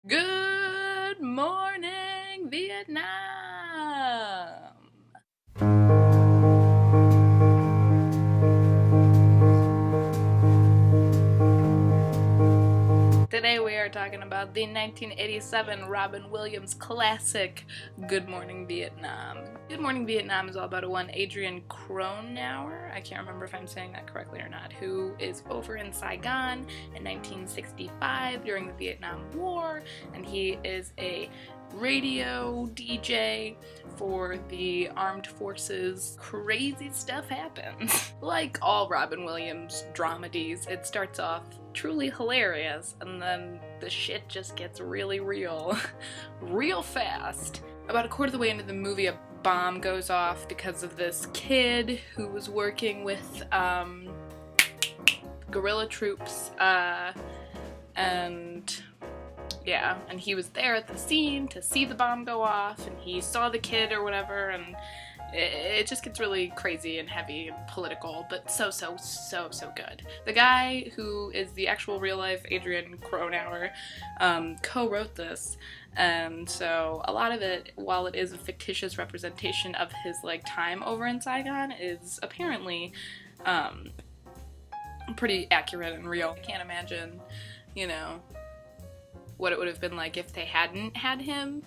Good morning, Vietnam! Today we are talking about the 1987 Robin Williams classic, Good Morning Vietnam. Good Morning Vietnam is all about one Adrian Cronauer, I can't remember if I'm saying that correctly or not, who is over in Saigon in 1965 during the Vietnam War, and he is a radio DJ for the armed forces. Crazy stuff happens. Like all Robin Williams dramedies, it starts off truly hilarious and then the shit just gets really real real fast. About a quarter of the way into the movie, a bomb goes off because of this kid who was working with guerrilla troops, and yeah, and he was there at the scene to see the bomb go off, and he saw the kid or whatever, and it just gets really crazy and heavy and political, but so good. The guy who is the actual real-life Adrian Cronauer co-wrote this, and so a lot of it, while it is a fictitious representation of his time over in Saigon, is apparently pretty accurate and real. I can't imagine, what it would have been like if they hadn't had him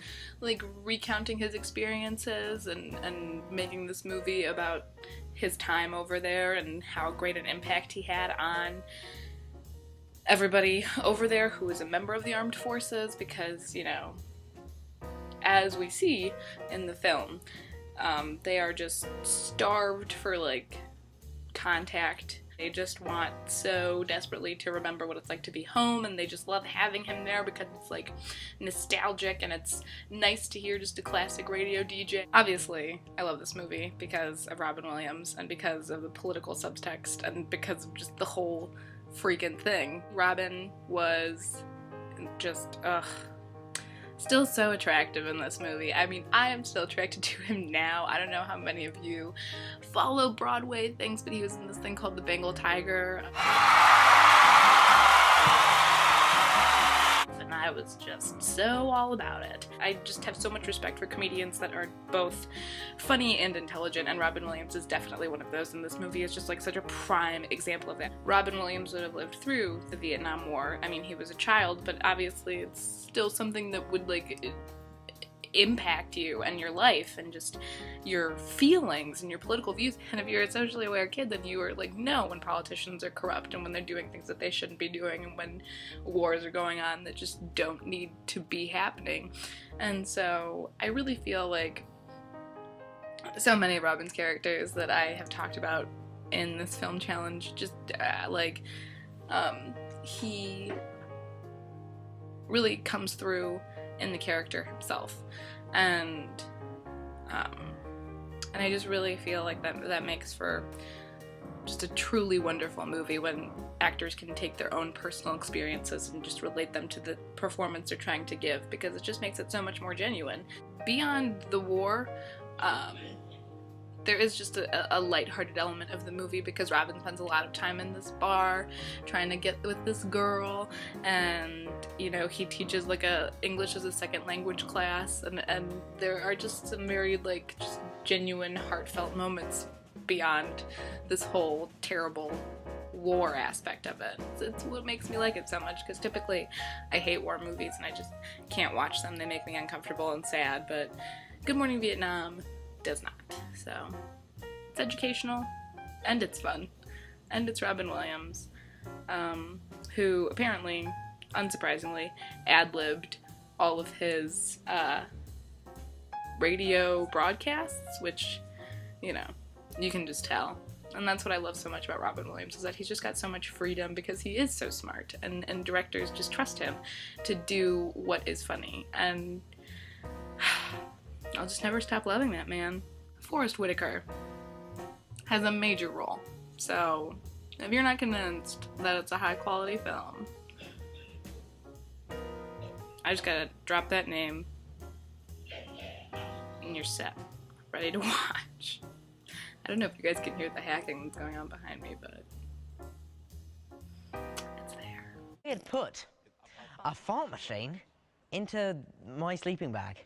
recounting his experiences and making this movie about his time over there and how great an impact he had on everybody over there who was a member of the armed forces, because as we see in the film, they are just starved for contact. They just want so desperately to remember what it's like to be home, and they just love having him there because it's nostalgic and it's nice to hear just a classic radio DJ. Obviously, I love this movie because of Robin Williams and because of the political subtext and because of just the whole freaking thing. Robin was just, still so attractive in this movie. I mean, I am still attracted to him now. I don't know how many of you follow Broadway things, but he was in this thing called The Bengal Tiger. And I was just so all about it. I just have so much respect for comedians that are both funny and intelligent, and Robin Williams is definitely one of those, and this movie is just such a prime example of that. Robin Williams would have lived through the Vietnam War. I mean, he was a child, but obviously it's still something that would impact you and your life and just your feelings and your political views. And if you're a socially aware kid, then you are no, when politicians are corrupt and when they're doing things that they shouldn't be doing and when wars are going on that just don't need to be happening. And so I really feel so many of Robin's characters that I have talked about in this film challenge, just he really comes through in the character himself, and I just really feel that makes for just a truly wonderful movie when actors can take their own personal experiences and just relate them to the performance they're trying to give, because it just makes it so much more genuine. Beyond the war, there is just a lighthearted element of the movie because Robin spends a lot of time in this bar trying to get with this girl, and he teaches a English as a second language class, and there are just some very just genuine heartfelt moments beyond this whole terrible war aspect of it. It's what makes me like it so much, because typically I hate war movies and I just can't watch them. They make me uncomfortable and sad, but Good Morning Vietnam does not. So it's educational and it's fun, and it's Robin Williams, who apparently, unsurprisingly, ad-libbed all of his radio broadcasts, which you can just tell. And that's what I love so much about Robin Williams, is that he's just got so much freedom because he is so smart, and directors just trust him to do what is funny, and I'll just never stop loving that man. Forrest Whitaker has a major role, so if you're not convinced that it's a high quality film, I just gotta drop that name and you're set, ready to watch. I don't know if you guys can hear the hacking that's going on behind me, but it's there. We had put a fart machine into my sleeping bag.